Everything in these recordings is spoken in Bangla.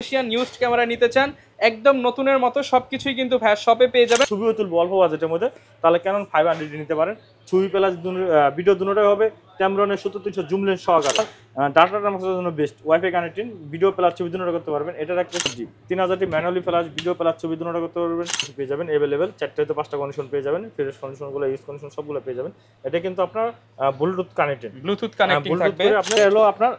এশিয়ান ইউজড ক্যামেরা নিতে চান একদম নতুনের মতো সবকিছুই কিন্তু ভাইয়ার শপে পেয়ে যাবেন। ছবিও তুলবো অল্প বাজেটের মধ্যে, তাহলে Canon 500 নিতে পারেন। ছবি প্লাস ভিডিও দুটোই হবে। ক্যামেরনের 70-300 জুম লেন্স সহকারে, ডাটা ট্রান্সফারের জন্য best, wifi connecting, video plus ছবি দুটো করতে পারবেন। এটার একটা 3000টি ম্যানুয়ালি ফ্ল্যাশ, ভিডিও প্লাস ছবি দুটো করতে পারবেন, পেয়ে যাবেন अवेलेबल। 4 থেকে 5টা কন্ডিশন পেয়ে যাবেন, ফ্রেশ কন্ডিশনগুলো, ইউজ কন্ডিশন সবগুলো পেয়ে যাবেন। এটা কিন্তু আপনার ব্লুটুথ কানেক্টিং থাকবে। আপনার হলো আপনার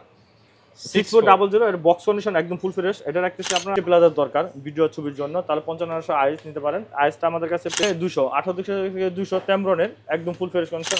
6400 এর বক্স কন্ডিশন একদম ফুল ফ্রেশ। এটা রাখতেছি আপনার প্লাজার দরকার ভিডিও ছবির জন্য, তাহলে 5500 আইএস নিতে পারেন। আইএসটা আমাদের কাছে 200 থেকে 200 ক্যামরনের একদম ফুল ফ্রেশ কন্ডিশন।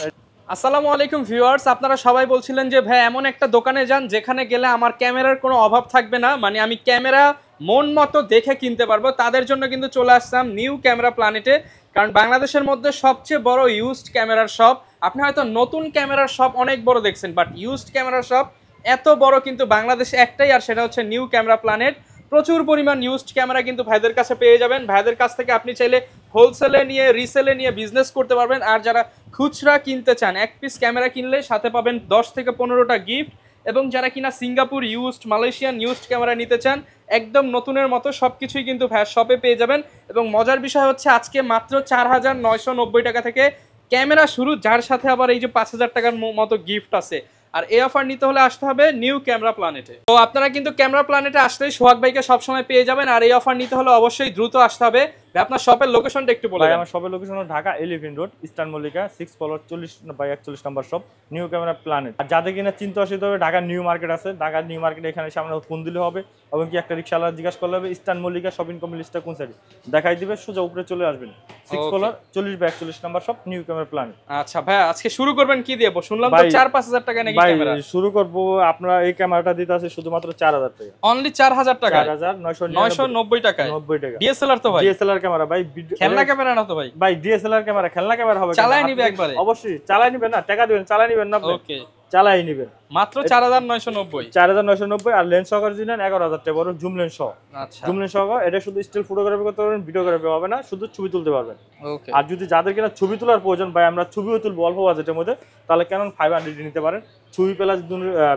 আসসালামু আলাইকুম ভিউয়ার্স, আপনারা সবাই বলছিলেন যে ভাই এমন একটা দোকানে যান যেখানে গেলে আমার ক্যামেরার কোনো অভাব থাকবে না, মানে আমি ক্যামেরা মন মতো দেখে কিনতে পারবো। তাদের জন্য কিন্তু চলে আসলাম নিউ ক্যামেরা প্ল্যানেটে, কারণ বাংলাদেশের মধ্যে সবচেয়ে বড় ইউজড ক্যামেরার শপ। আপনি হয়তো নতুন ক্যামেরার শপ অনেক বড় দেখছেন, বাট ইউজড ক্যামেরার শপ এত বড় কিন্তু বাংলাদেশে একটাই, আর সেটা হচ্ছে নিউ ক্যামেরা প্ল্যানেট। প্রচুর পরিমাণ ইউজড ক্যামেরা কিন্তু ভাইদের কাছে পেয়ে যাবেন। ভাইদের কাছ থেকে আপনি চাইলে হোলসেলে নিয়ে রিসেলে নিয়ে বিজনেস করতে পারবেন। আর যারা খুচরা কিনতে চান, এক পিস ক্যামেরা কিনলে সাথে পাবেন 10 থেকে 15টা গিফট। এবং যারা কিনা Singapore used, Malaysian used camera নিতে চান একদম নতুনের মতো সবকিছুই কিন্তু ভাইয়ের শপে পেয়ে যাবেন। এবং মজার বিষয় হচ্ছে আজকে মাত্র 4990 টাকা থেকে ক্যামেরা শুরু, যার সাথে আবার এই যে 5000 টাকার মতো গিফট আছে। আর এই অফার নিতে হলে আসতে হবে নিউ ক্যামেরা প্ল্যানেটে। তো আপনারা কিন্তু ক্যামেরা প্ল্যানেটে আসলেই সোহাগ ভাইকে সবসময় পেয়ে যাবেন। আর এই অফার নিতে হলে অবশ্যই দ্রুত আসতে হবে। আপনার শপের লোকেশনটা একটু বলুন। আমার শপের location Dhaka elephant road, eastern Mallika, 6 floor 40/41 নম্বর শপ, নিউ ক্যামেরা প্ল্যানেট। আর যাদের কিনা চিন্তা আসতে হবে, ঢাকা নিউ মার্কেট আছে, ঢাকা নিউ মার্কেট এখানে সামনে ফোন দিলে হবে, এবং কি একটা রিক্সাওয়ালা জিজ্ঞাসা করলে হবে ইস্টার্ন মল্লিকা শপিং কমপ্লেক্সটা কোন সাইডে, দেখাই দিবে, সোজা উপরে চলে আসবেন। 6 ফ্লোর 40/41 নম্বর শপ, নিউ ক্যামেরা প্ল্যানেট। আচ্ছা ভাই, আজকে শুরু করবেন কি দিয়ে? শুনলাম তো 4-5000 টাকা নাকি ক্যামেরা। শুরু করব, আপনারা এই ক্যামেরাটা দিতে আছে শুধুমাত্র 4000 টাকা, অনলি 4000 টাকা, 4990 টাকা, 90 টাকা। ডিএসএলআর তো ভাই, ডিএসএলআর ক্যামেরা ভাই, খেলনা ক্যামেরা না তো ভাই? ভাই ডিএসএলআর ক্যামেরা, খেলনা ক্যামেরা হবে, চালাই নিবে একবারে? অবশ্যই চালাই নিবেন, না টাকা দিবেন, চালাই নিবেন না আপনি? ওকে, চালাই নিবেন মাত্র 4990। 4990। আর লেন্স সহকারে যদি নেন 11000 টাকা, বড় জুম লেন্স সহ। আচ্ছা, জুম লেন্স সহ, এটা শুধু স্টিল ফটোগ্রাফি করতে পারবেন, ভিডিওগ্রাফি হবে না, শুধু ছবি তুলতে পারবেন। ওকে। আর যদি যাদের কিনা ছবি তোলার প্রয়োজন, ভাই আমরা ছবিও তুলবো অল্প বাজেটের মধ্যে, তাহলে Canon 500 নিতে পারেন। ছবি প্লাস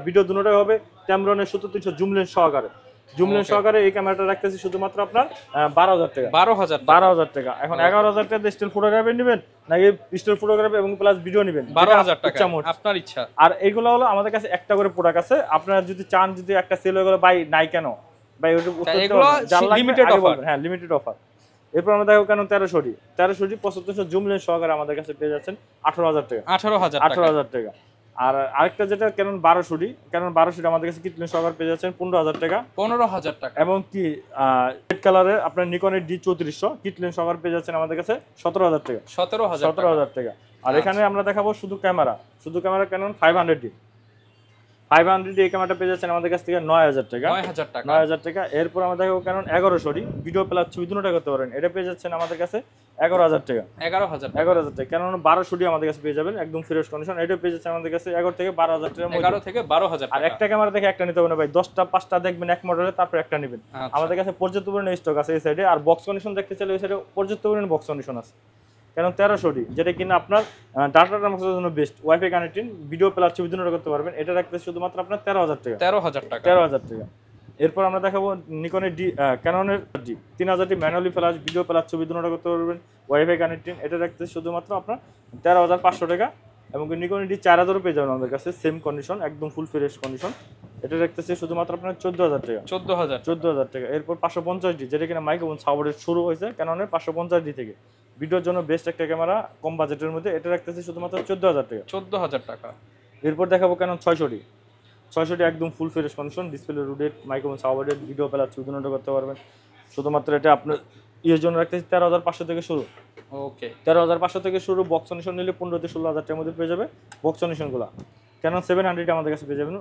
ভিডিও দুটোই হবে। ক্যামেরনের 70-300 জুম লেন্স সহকারে, জুম লেন্স সহকারে এই ক্যামেরাটা রাখতেছি শুধুমাত্র আপনার 12000 টাকা। 12000 টাকা। এখন 11000 টাকা স্টিল ফটোগ্রাফি নেবেন নাকি স্টিল ফটোগ্রাফি এবং প্লাস ভিডিও নেবেন, 12000 টাকা আপনার ইচ্ছা। আর এগুলো হলো আমাদের কাছে একটা করে প্রোডাক্ট আছে। আপনারা যদি চান, যদি একটা সেল হয়ে গেল ভাই নাই কেন ভাই, ওটা লিমিটেড অফার। হ্যাঁ, লিমিটেড অফার। এরপর আমরা দেখো Canon 1300 7500 জুম লেন্স সহকারে আমাদের কাছে পেয়ে যাচ্ছেন 18000 টাকা। 18000 টাকা। আর আরেকটা যেটা Canon 1200 আমাদের কাছে কিট লেন্স সহকারে পেয়ে যাচ্ছেন 15000 টাকা। 15000 টাকা। এবং কি রেড কালারের আপনার নিকনের D3400 কিট লেন্স সহকারে পেয়ে যাচ্ছেন আমাদের কাছে 17000 টাকা। 17000 টাকা। আর এখানে আমরা দেখাবো শুধু ক্যামেরা Canon 500 এই ক্যামেরাটা পেয়ে যাচ্ছেন আমাদের কাছ থেকে 9000 টাকা। 9000 টাকা। এরপর আমরা দেখাবো Canon 1100 ভিডিও প্লাস ছবি দুটোটা করতে পারেন, এটা পেয়ে যাচ্ছেন আমাদের কাছে 11000 টাকা। 11000 টাকা। Canon 1200 আমাদের কাছে পেয়ে যাবেন একদম ফ্রেশ কন্ডিশন, এটা পেয়ে যাচ্ছেন আমাদের কাছে 11 থেকে 12000 টাকার মধ্যে। 11 থেকে 12000 টাকা। আর একটা ক্যামেরা দেখে একটা নিতে হবে না ভাই, 10টা 5টা দেখবেন এক মডেলে, তারপর একটা নেবেন। আমাদের কাছে পর্যাপ্ত পরিমাণে স্টক আছে এই সাইডে। আর বক্স কন্ডিশন দেখতে চাইলে এই সাইডে পর্যাপ্ত পরিমাণে বক্স কন্ডিশন আছে। Canon 1300 যেটা কিনা আপনার ডাটা ট্রান্সফারের জন্য best, wifi connecting, video plus ছবি দুটো করতে পারবেন। এটা রাখতে শুধুমাত্র আপনার 13000 টাকা। 13000 টাকা। এরপর আমরা দেখাবো নিকনের Canonর 3000টি ম্যানুয়ালি ফ্ল্যাশ, ভিডিও প্লাস ছবি দুটো করতে পারবেন, ওয়াইফাই কানেক্টিং, এটা রাখতে শুধুমাত্র আপনার 13500 টাকা। এবং নিকনের D4000 পেয়ে যাবেন আমাদের কাছে, সেম কন্ডিশন, একদম ফুল ফ্রেশ কন্ডিশন, এটা রাখতেছে শুধুমাত্র আপনার 14000 টাকা। 14000 টাকা। এরপর 550 যেটা কিনা মাইক্রোফোন সাপোর্টেড শুরু হয়েছে Canonর 550 থেকে, ভিডিওর জন্য বেস্ট একটা ক্যামেরা কম বাজেটের মধ্যে, এটা রাখতেছি শুধুমাত্র 14000 টাকা। 14000 টাকা। এরপর দেখাবো Canon 600 একদম full fresh condition, display rooted, microphone supported, video plus ছবি দুটো করতে পারবেন। শুধুমাত্র এটা আপনার ইয়ের জন্য রাখতেছি 13500 থেকে শুরু। ওকে, 13500 থেকে শুরু। বক্স কন্ডিশন নিলে 15 থেকে 16000 টাকার মধ্যে পেয়ে যাবে বক্স কন্ডিশনগুলো। Canon 700 আমাদের কাছে পেয়ে যাবেন,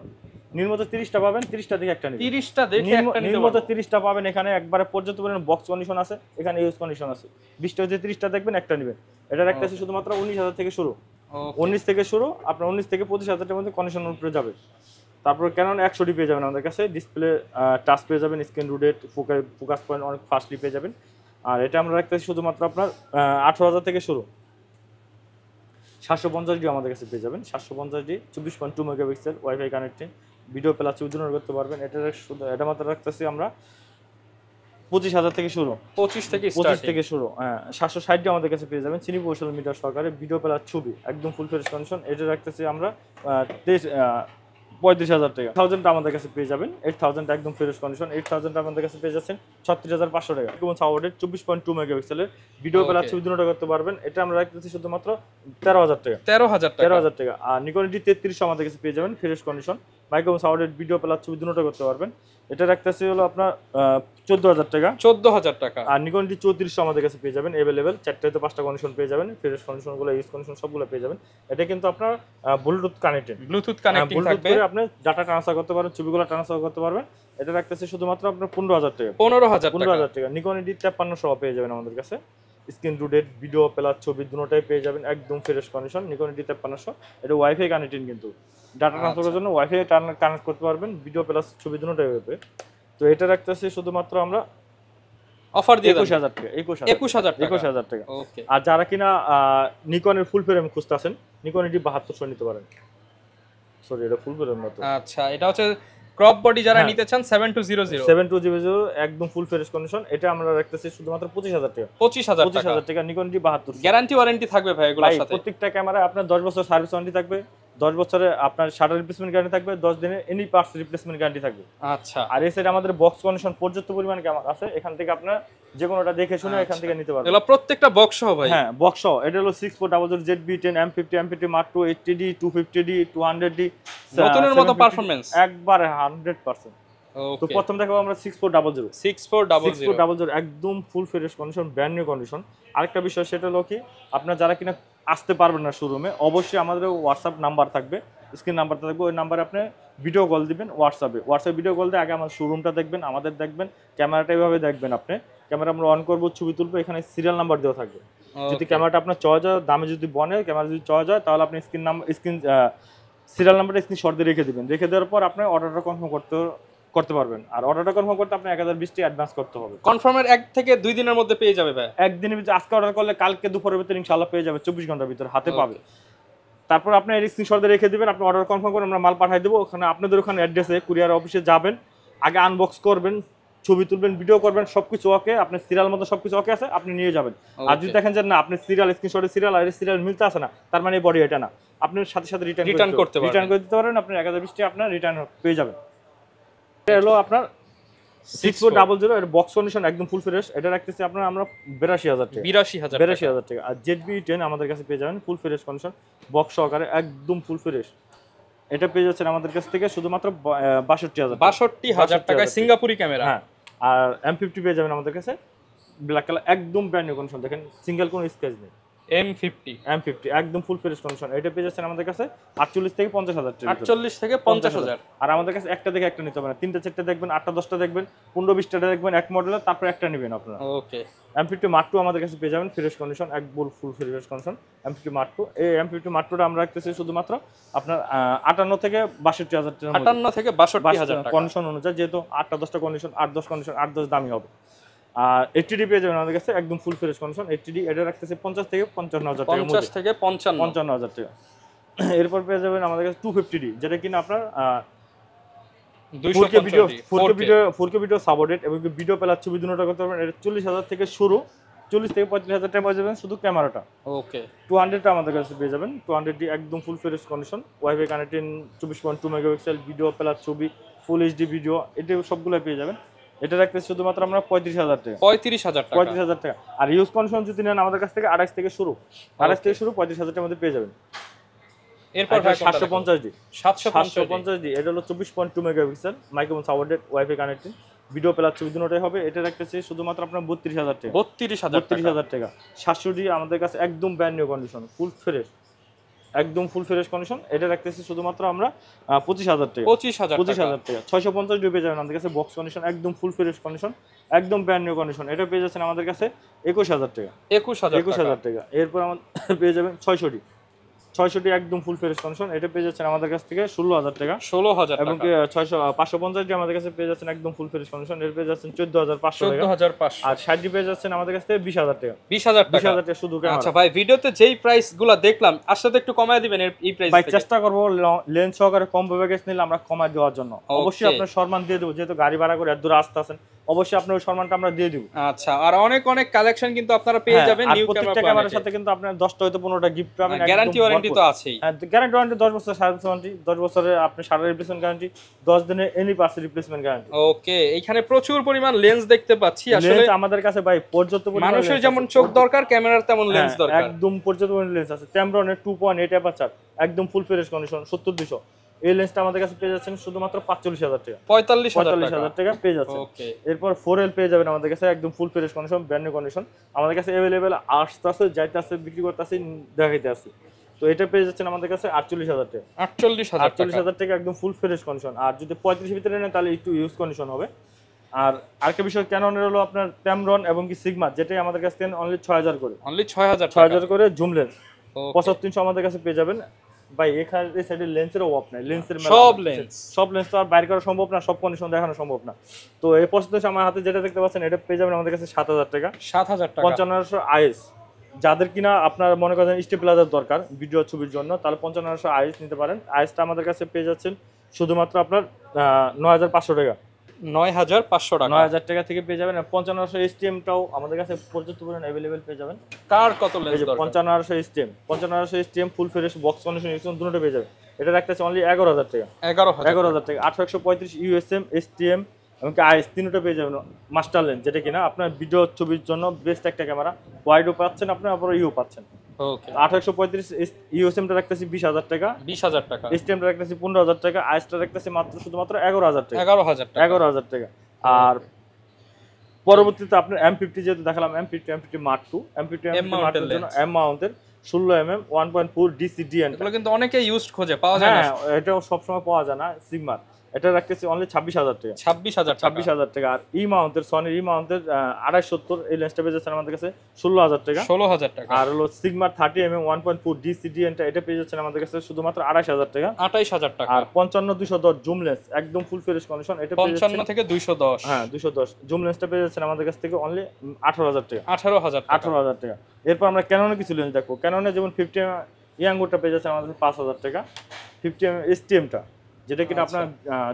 নির্মত 30টা পাবেন, 30টা থেকে একটা নেবেন। 30টা দেখে একটা নিতে নির্মত 30টা পাবেন, এখানে একবারে পর্যাপ্ত পরিমাণে বক্স কন্ডিশন আছে, এখানে ইউজ কন্ডিশন আছে। 20টা যে 30টা দেখবেন একটা নেবেন। এটা রাখতেছি শুধুমাত্র 19000 থেকে শুরু। 19 থেকে শুরু, আপনার 19 থেকে 25000 টাকার মধ্যে কন্ডিশন উপরে যাবে। তারপর Canon 100 পেয়ে যাবেন আমাদের কাছে, ডিসপ্লে টাচ পেয়ে যাবেন, স্ক্রিন রুটেড, ফোকাস পয়েন্ট অনেক ফাস্টলি পেয়ে যাবেন। আর এটা আমরা রাখতেছি শুধুমাত্র আপনার 18000 থেকে শুরু। 750 আমাদের কাছে পেয়ে যাবেন, 750 24.2 megapixel, wifi connecting, video plus ছবি দুটো করতে পারবেন। এটা মাত্র রাখতেছি আমরা 25,000 থেকে শুরু, 25 থেকে 25 স্টার্টিং। থেকে শুরু। হ্যাঁ 760 আমাদের কাছে পেয়ে যাবেন চিনি কৌশল মিটার সহকারে, ভিডিও প্লাস ছবি, একদম ফুল ফ্রেশ কন্ডিশন। এটা রাখতেছি আমরা 35,000 টাকা। 1000 আমাদের কাছে পেয়ে যাবেন, 8000 একদম ফ্রেশ কন্ডিশন। 8000 আমাদের কাছে পেয়ে যাচ্ছেন 36,500 টাকা। এবং সাউন্ডের 24.2 মেগাপিক্সেলের ভিডিও প্লাস ছবি দুটোটা করতে পারবেন। এটা আমরা রাখতেছি শুধুমাত্র 13,000 টাকা। 13,000 টাকা। 13,000 টাকা। আর নিকন ডি 3300 আমাদের কাছে পেয়ে যাবেন ফ্রেশ কন্ডিশন, মাইক্রো সাউন্ডের ভিডিও প্লাস ছবি দুটোটা করতে পারবেন। এটা রাখতেছি হলো আপনার 14,000 টাকা। 14,000 টাকা। আর নিকন ডি 3400 আমাদের কাছে পেয়ে যাবেন अवेलेबल, চারটাতে পাঁচটা কন্ডিশন পেয়ে যাবেন, ফ্রেশ কন্ডিশনগুলো ইউজ কন্ডিশন সবগুলো পেয়ে যাবেন। এটা কিন্তু আপনার ব্লুটুথ কানেক্টেড, ব্লুটুথ কানেক্টিং থাকবে, করে আপনি ডাটা ট্রান্সফার করতে পারবেন, ছবিগুলো ট্রান্সফার করতে পারবেন। এটা রাখতেছে শুধুমাত্র আপনার 15,000 টাকা। 15,000 টাকা। নিকন ডি 5300 পেয়ে যাবেন আমাদের কাছে, স্ক্রিন রুটেড ভিডিও প্লাস ছবি দুটোটাই পেয়ে যাবেন একদম ফ্রেশ কন্ডিশন। নিকন ডি 5300, এটা ওয়াইফাই কানেক্টেড, কিন্তু ডাটা ট্রান্সফারের জন্য ওয়াইফাই কানেক্ট করতে পারবেন, ভিডিও প্লাস ছবি দুটোটাই হবে। তো এটা রাখতেছি শুধুমাত্র আমরা অফার দিয়ে 21,000 টাকা। 21,000 টাকা। ওকে। আর যারা কিনা নিকনের ফুল ফ্রেম খুঁজতেছেন, নিকন ডি 7200 নিতে পারেন। সরি, এটা ফুল ফ্রেম না তো। আচ্ছা, এটা হচ্ছে ক্রপ বডি যারা নিতে চান 7200 7200 একদম ফুল ফ্রেশ কন্ডিশন। এটা আমরা রাখতেছি শুধুমাত্র 25,000 টাকা। 25,000 টাকা। Nikon D 7200। গ্যারান্টি ওয়ারেন্টি থাকবে ভাই এগুলোর সাথে? প্রত্যেকটা ক্যামেরা আপনার 10 বছর সার্ভিস ওয়ারেন্টি থাকবে, 10 বছরে আপনার শাটার রিপ্লেসমেন্ট গ্যারান্টি থাকবে, 10 দিনে এনি পার্টস রিপ্লেসমেন্ট গ্যারান্টি থাকবে। আচ্ছা। আর এই সাইডে আমাদের বক্স কন্ডিশন পর্যাপ্ত পরিমাণে ক্যামেরা আছে, এখান থেকে আপনার যে কোনোটা দেখে শুনে এখান থেকে নিতে পারবেন। এগুলো প্রত্যেকটা বক্স সহ ভাই? হ্যাঁ বক্স সহ। এটা হলো 6400 ZB10 M50 Mark II 80D 250D 200D, নতুনের মতো পারফরম্যান্স একবারে 100%। তো প্রথম দেখাবো আমরা 6400 একদম full fresh condition, brand new condition. আরেকটা বিষয় সেটা হলো কি, আপনারা যারা কিনা আসতে পারবেন না শোরুমে, অবশ্যই আমাদের হোয়াটসঅ্যাপ নাম্বার থাকবে, স্ক্রিন নাম্বারটা থাকবে, ওই নাম্বারে আপনি ভিডিও কল দিবেন। হোয়াটসঅ্যাপ ভিডিও কল দিয়ে আগে আমার শোরুমটা দেখবেন, আমাদের দেখবেন, ক্যামেরাটা এইভাবে দেখবেন। আপনি ক্যামেরা আমরা অন করবো, ছবি তুলবো, এখানে সিরিয়াল নাম্বার দেওয়া থাকবে। যদি ক্যামেরাটা আপনার চয়েস হয়, দামে যদি বনে ক্যামেরা যদি চয়েস হয়, তাহলে আপনি স্ক্রিন সিরিয়াল নাম্বারটা স্ক্রিনশট দিয়ে রেখে দিবেন। রেখে দেওয়ার পর আপনি অর্ডারটা কনফার্ম করতে পারবেন। আর অর্ডারটা কনফার্ম করতে আপনি 1020 টাকা অ্যাডভান্স করতে হবে। কনফার্মের 1 থেকে 2 দিনের মধ্যে পেয়ে যাবে ভাই? একদিনের ভিতরে, আজকে অর্ডার করলে কালকে দুপুরের ভিতরে ইনশাআল্লাহ পেয়ে যাবে, 24 ঘন্টার ভিতরে হাতে পাবে। তারপর আপনি এই স্ক্রিনশট দিয়ে রেখে দিবেন, আপনি অর্ডার কনফার্ম করে আমরা মাল পাঠিয়ে দেবো। ওখানে আপনাদের ওখানে অ্যাড্রেসে কুরিয়ার অফিসে যাবেন, আগে আনবক্স করবেন, ছবি তুলবেন, ভিডিও করবেন, সবকিছু ওকে, আপনার সিরিয়াল মতো সবকিছু ওকে আছে, আপনি নিয়ে যাবেন। আর যদি দেখেন যে না আপনি সিরিয়াল স্ক্রিনশটের সিরিয়াল আর সিরিয়াল মিলতে আসে না, তার মানে বডি এটা না, আপনি সাথে সাথে রিটার্ন করে দিতে পারেন। আপনি 1020 টাকা আপনার রিটার্ন পেয়ে যাবেন। এটা হলো আপনার 6400 এর বক্স কন্ডিশন একদম ফুল ফ্রেশ। এটা রাখতেছি আপনার আমরা 82,000 টাকা। 82,000 টাকা। আর ZB10 আমাদের কাছে পেয়ে যাবেন ফুল ফ্রেশ কন্ডিশন, বক্স সহকারে একদম ফুল ফ্রেশ। এটা পেয়ে যাচ্ছেন আমাদের কাছ থেকে শুধুমাত্র 62,000 টাকায় সিঙ্গাপুরি ক্যামেরা। হ্যাঁ। আর M50 পেয়ে যাবেন আমাদের কাছে, ব্ল্যাক কালার, একদম ব্র্যান্ড নিউ কন্ডিশন, দেখেন সিঙ্গেল কোনো স্ক্র্যাচ নেই। M50 একদম ফুল ফ্রেশ কন্ডিশন। এটা পেয়ে যাচ্ছেন আমাদের কাছে 48 থেকে 50,000 টাকা। 48 থেকে 50,000। আর আমাদের কাছে একটা দেখে একটা নিতে হবে না, 3টা 4টা দেখবেন, 8টা 10টা দেখবেন, 15-20টা দেখবেন এক মডেলের, তারপর একটা নেবেন আপনারা। ওকে। M50 Mark II আমাদের কাছে পেয়ে যাবেন ফ্রেশ কন্ডিশন, একদম full fresh condition. M50 Mark II, এই M50 Mark IIটা আমরা রাখতেছি শুধুমাত্র আপনার 58 থেকে 62,000 টাকা। 58 থেকে 62,000 টাকা কন্ডিশন অনুযায়ী, যেহেতু 8টা 10টা কন্ডিশন, 8-10 কন্ডিশন, 8-10 দামি হবে। আর 80D পেয়ে যাবেন আমাদের কাছে একদম ফুল ফ্রেশ কন্ডিশন। 80D এটা রাখতেছে 50 থেকে 55,000 টাকা। 50 থেকে 55,000 টাকা। এরপর পেয়ে যাবেন আমাদের কাছে 250D, যেটা কিনা আপনার 4K ভিডিও সাপোর্টেড এবং ভিডিও প্লাস ছবি দুটোটা করতে পারবেন। এটা 40,000 থেকে শুরু, 40 থেকে 35,000 টাকা পেয়ে যাবেন শুধু ক্যামেরাটা। ওকে। 200টা আমাদের কাছে পেয়ে যাবেন, 200D একদম full fresh condition, wifi connected, 24.2 megapixel, video plus ছবি, ফুল এইচডি ভিডিও, এটা সবগুলো পেয়ে যাবেন। এটা রাখতে শুধুমাত্র আমরা 35,000 টাকা। 35,000 টাকা। আর ইউজ কন্ডিশন যদি নেন আমাদের কাছ থেকে 28 থেকে শুরু, 35,000 টাকার মধ্যে পেয়ে যাবেন। এরপর 750D, এটা হলো 24.2 megapixel, micro supported, wifi connected, video plus ছবি দুটোটাই হবে। এটা রাখতেছি শুধুমাত্র আপনার 32,000 টাকা। 32,000 টাকা। 700D আমাদের কাছে একদম brand new condition, full fresh, একদম ফুল ফ্রেশ কন্ডিশন। এটা রাখতেছি শুধুমাত্র আমরা 25,000 টাকা। 25,000 টাকা। 650D পেয়ে যাবেন আমাদের কাছে বক্স কন্ডিশন, একদম ফুল ফ্রেশ কন্ডিশন, একদম ব্র্যান্ড নিউ কন্ডিশন। এটা পেয়ে যাচ্ছেন আমাদের কাছে 21,000 টাকা। 21,000 টাকা। এরপর আমাদের পেয়ে যাবেন 600D 600 একদম ফুল ফ্রেশ কন্ডিশন, এটা পেয়ে যাচ্ছেন আমাদের কাছ থেকে 16,000 টাকা। 16,000 এবং টাকা। 550 আমাদের কাছে পেয়ে যাচ্ছেন একদম ফুল ফ্রেশ কন্ডিশন, এটা পেয়ে যাচ্ছেন 14,500 টাকা। 14,500। আর 60 পেয়ে যাচ্ছেন আমাদের কাছ থেকে 20,000 টাকা। 20,000 টাকা। 20,000 টাকা শুধু ক্যামেরা। আচ্ছা ভাই, ভিডিওতে যেই প্রাইস গুলো দেখলাম আর সাথে একটু কমায় দিবেন এই প্রাইস ভাই থেকে। চেষ্টা করব লেন্স সহকারে কম প্যাকেজ নিলে আমরা কমায় দেওয়ার জন্য। অবশ্যই আপনার সম্মান দিয়ে দেব, যেহেতু গাড়ি ভাড়া করে এত দূর আসতে আছেন, অবশ্যই আপনার ওই সম্মানটা আমরা দিয়ে দিব। আচ্ছা, আর অনেক অনেক কালেকশন কিন্তু আপনারা পেয়ে যাবেন নিউ প্রত্যেকটা ক্যামেরার সাথে কিন্তু আপনি 10টা হয়তো 15টা গিফট পাবেন। গ্যারান্টি ওয়ারেন্টি তো আছেই। হ্যাঁ, গ্যারান্টি ওয়ারেন্টি 10 বছর সার্ভিস ওয়ারেন্টি, 10 বছরের আপনি সারা রিপ্লেসমেন্ট গ্যারান্টি, 10 দিনের এনি পার্টস রিপ্লেসমেন্ট গ্যারান্টি। ওকে, এখানে প্রচুর পরিমাণ লেন্স দেখতে পাচ্ছি। আসলে লেন্স আমাদের কাছে ভাই পর্যাপ্ত পরিমাণ, মানুষের যেমন চোখ দরকার ক্যামেরার তেমন লেন্স দরকার। একদম পর্যাপ্ত পরিমাণ লেন্স আছে। Tamron 2.8 অ্যাপারচার একদম ফুল ফ্রেশ কন্ডিশন 70-200, এই লেন্সটা আমাদের কাছে পেয়ে যাচ্ছেন শুধুমাত্র 45,000 টাকা। 45,000 টাকা পেয়ে যাচ্ছেন। ওকে, এরপর 4L পেয়ে যাবেন আমাদের কাছে একদম full fresh condition, brand new condition. আমাদের কাছে अवेलेबल আসছে, যাইতেছে, বিক্রি করতেছে, দেখাইতে আছে। তো এটা পেয়ে যাচ্ছেন আমাদের কাছে 48,000 টাকা। 48,000 টাকা একদম ফুল ফ্রেশ কন্ডিশন। আর যদি 35 ভিতরে নেন তাহলে একটু ইউজ কন্ডিশন হবে। আর আরেকটা বিষয় ক্যাননের হলো আপনার Tamron এবং কি সিগমা, যেটাই আমাদের কাছে অনলি 6,000 করে, অনলি 6,000 6,000 করে জুম লেন্স 7500 আমাদের কাছে পেয়ে যাবেন। ভাই এখানে এই সাইডে লেন্সের অভাব নাই, লেন্সের সব লেন্স তো আর বাইরে করা সম্ভব না, সব কন্ডিশন দেখানো সম্ভব না। তো এই 7500 আমার হাতে যেটা দেখতে পাচ্ছেন এটা পেয়ে যাবেন আমাদের কাছে 7,000 টাকা। 7,000 টাকা। 5500 আইএস, যাদের কিনা আপনার মনে করেন স্টেবিলাইজার দরকার ভিডিও ছবির জন্য, তাহলে 5500 আইএস নিতে পারেন। আইএসটা আমাদের কাছে পেয়ে যাচ্ছেন শুধুমাত্র আপনার 9,500 টাকা। 9,500 টাকা। 9,000 টাকা থেকে পেয়ে যাবেন। 5500 এসটিএমটাও আমাদের কাছে পর্যাপ্ত পরিমাণ अवेलेबल পেয়ে যাবেন। কার কত লেন্স দরকার? 5500 STM, 5500 STM full fresh box condition USM দুটোটা পেয়ে যাবেন। এটা রাখতেছে অনলি 11,000 টাকা। 11,000 টাকা। 8135 ইউএসএম এসটিএম এবং আইএস তিনটা পেয়ে যাবেন মাস্টার লেন্স, যেটা কিনা আপনার ভিডিও ছবির জন্য বেস্ট একটা ক্যামেরা। ওয়াইডও পাচ্ছেন আপনি, আবার ইউ পাচ্ছেন। ওকে, 8135 ইউএসএমটা রাখতেছি 20,000 টাকা। 20,000 টাকা। এসটিএমটা রাখতেছি 15,000 টাকা। আইএসটা রাখতেছি মাত্র শুধুমাত্র 11,000 টাকা। 11,000 টাকা। 11,000 টাকা। আর পরবর্তীতে আপনার M50 যেহেতু দেখালাম, M50 Mark II, M50 Mark II এর জন্য M মাউন্টের 16mm 1.4 DCDN, এগুলো কিন্তু অনেকে ইউজড খোঁজে, পাওয়া যায় না। হ্যাঁ, এটাও সবসময় পাওয়া যায় না। সিগমার এটা রাখতেছি অনলি 26,000 টাকা। 26,000 টাকা। আর ই মাউন্টের সনির ই মাউন্টের 2.570 এই লেন্সটা পেয়ে যাচ্ছেন আমাদের কাছে 16,000 টাকা। 16,000 টাকা। আর হলো সিগমার 30mm 1.4 DCDN এটা পেয়ে যাচ্ছেন আমাদের কাছে শুধুমাত্র 28,000 টাকা। 28,000 টাকা। আর 55-210 জুম লেন্স একদম ফুল ফ্রেশ কন্ডিশন, এটা পেয়ে যাচ্ছেন 55 থেকে 210। হ্যাঁ 210 জুম লেন্সটা পেয়ে যাচ্ছেন আমাদের কাছ থেকে অনলি 18,000 টাকা। 18,000 টাকা। এরপর আমরা ক্যাননের কিছু লেন্স দেখো। ক্যাননে যেমন 50mm ইয়াঙ্গুরটা পেয়ে যাচ্ছে আমাদের 5,000 টাকা। 50mm এসটিএমটা, যেটা কিনা আপনার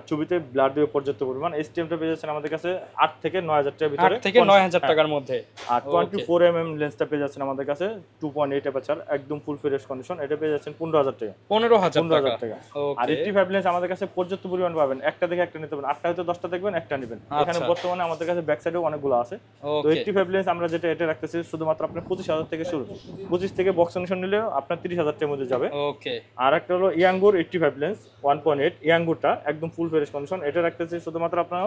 ছবিতে ব্লাড দিয়ে পর্যাপ্ত পরিমাণ, এসটিএমটা পেয়ে যাচ্ছেন আমাদের কাছে 8 থেকে 9,000 টাকার ভিতরে, 8 থেকে 9,000 টাকার মধ্যে। আর 24mm লেন্সটা পেয়ে যাচ্ছেন আমাদের কাছে 2.8 অ্যাপারচার একদম ফুল ফ্রেশ কন্ডিশন, এটা পেয়ে যাচ্ছেন 15,000 টাকা। 15,000 টাকা। আর 85 লেন্স আমাদের কাছে পর্যাপ্ত পরিমাণ পাবেন, একটা দেখে একটা নিতে পারেন, 8টা হয়তো 10টা দেখবেন একটা নেবেন। এখানে বর্তমানে আমাদের কাছে ব্যাক সাইডেও অনেকগুলো আছে। তো 85 লেন্স আমরা যেটা এটা রাখতেছি শুধুমাত্র আপনার 25,000 থেকে শুরু, 25 থেকে বক্স কন্ডিশন নিলে আপনার 30,000 টাকার মধ্যে যাবে। ওকে, আর একটা হলো ইয়াঙ্গুর 85 লেন্স 1.8 ইয়াঙ্গুরটা একদম ফুল ফ্রেশ কন্ডিশন, এটা রাখতেছি শুধুমাত্র আপনার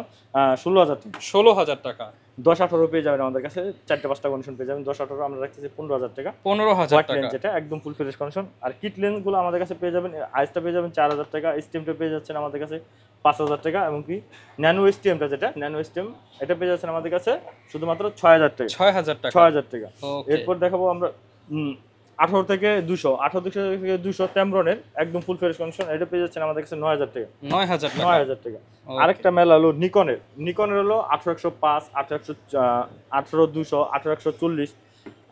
16,000 টাকা। 16,000 টাকা। 10-18 পেয়ে যাবেন আমাদের কাছে, 4-5টা কন্ডিশন পেয়ে যাবেন। 10-18 আমরা রাখতেছি 15,000 টাকা। 15,000 টাকা যেটা একদম ফুল ফ্রেশ কন্ডিশন। আর কিট লেন্স গুলো আমাদের কাছে পেয়ে যাবেন, আইসটা পেয়ে যাবেন 4,000 টাকা, স্টিমটা পেয়ে যাচ্ছেন আমাদের কাছে 5,000 টাকা, এবং কি ন্যানো স্টিমটা যেটা ন্যানো স্টিম এটা পেয়ে যাচ্ছেন আমাদের কাছে শুধুমাত্র 6,000 টাকা। 6,000 টাকা। এরপর দেখাবো আমরা 18 থেকে 200, 18 থেকে 200 Tamron-এর একদম ফুল ফ্রেশ কন্ডিশন, এটা পেয়ে যাচ্ছেন আমাদের কাছে 9,000 টাকা। 9,000 টাকা। আরেকটা মেলা হলো নিকনের হলো 1805, 18,200, 1840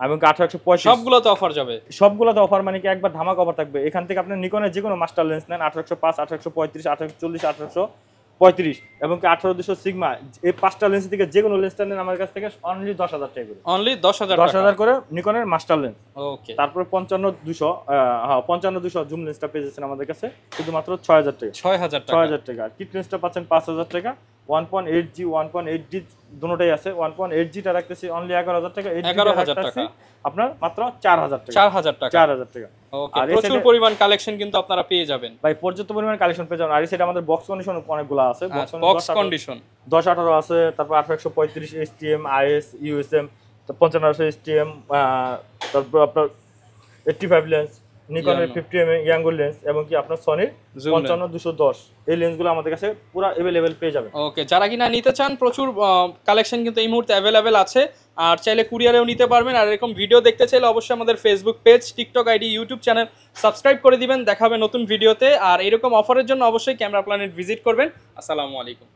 এবং 1835 সবগুলোতে অফার যাবে। সবগুলোতে অফার মানে কি একবার ধামাকা অফার থাকবে। এখান থেকে আপনি নিকনের যে কোনো মাস্টার লেন্স নেন 1805, 1835, 1840, 1835 এবং 18-200 সিগমা, এই পাঁচটা লেন্স থেকে যে কোনো লেন্সটা নেন আমার কাছ থেকে অনলি 10,000 টাকা করে। অনলি 10,000 করে নিকনের মাস্টার লেন্স। ওকে, তারপরে 55-200 জুম লেন্সটা পেয়ে যাচ্ছেন আমাদের কাছে শুধুমাত্র 6,000 টাকা। 6,000 টাকা। কিট লেন্সটা পাচ্ছেন 5,000 টাকা। 1.8G 1.8D দুটোটাই আছে। 1.8G-টা রাখতেছি অনলি 11,000 টাকা। 11,000 টাকা আপনার মাত্র 4,000 টাকা। 4,000 টাকা। ওকে, প্রচুর পরিমাণ কালেকশন কিন্তু আপনারা পেয়ে যাবেন ভাই, পর্যাপ্ত পরিমাণ কালেকশন পেয়ে যাবেন। আর এই সাইডে আমাদের বক্স কন্ডিশন অনেকগুলো আছে। বক্স কন্ডিশন 10-18 আছে, তারপর 1835 STM IS USM, 5500 STM, তারপর আপনার 85 লেন্স, নিকনের 50mm ইয়াঙ্গুল লেন্স এবং কি আপনার সনির 55-210 এই লেন্সগুলো আমাদের কাছে পুরো अवेलेबल পেয়ে যাবেন। ওকে, যারা কিনা নিতে চান প্রচুর কালেকশন কিন্তু এই মুহূর্তে अवेलेबल আছে, আর চাইলে কুরিয়ারেও নিতে পারবেন। আর এরকম ভিডিও দেখতে চাইলে অবশ্যই আমাদের Facebook page, TikTok ID, YouTube channel subscribe করে দিবেন। দেখা হবে নতুন ভিডিওতে। আর এরকম অফারের জন্য অবশ্যই ক্যামেরা প্ল্যানেট ভিজিট করবেন। আসসালামু আলাইকুম।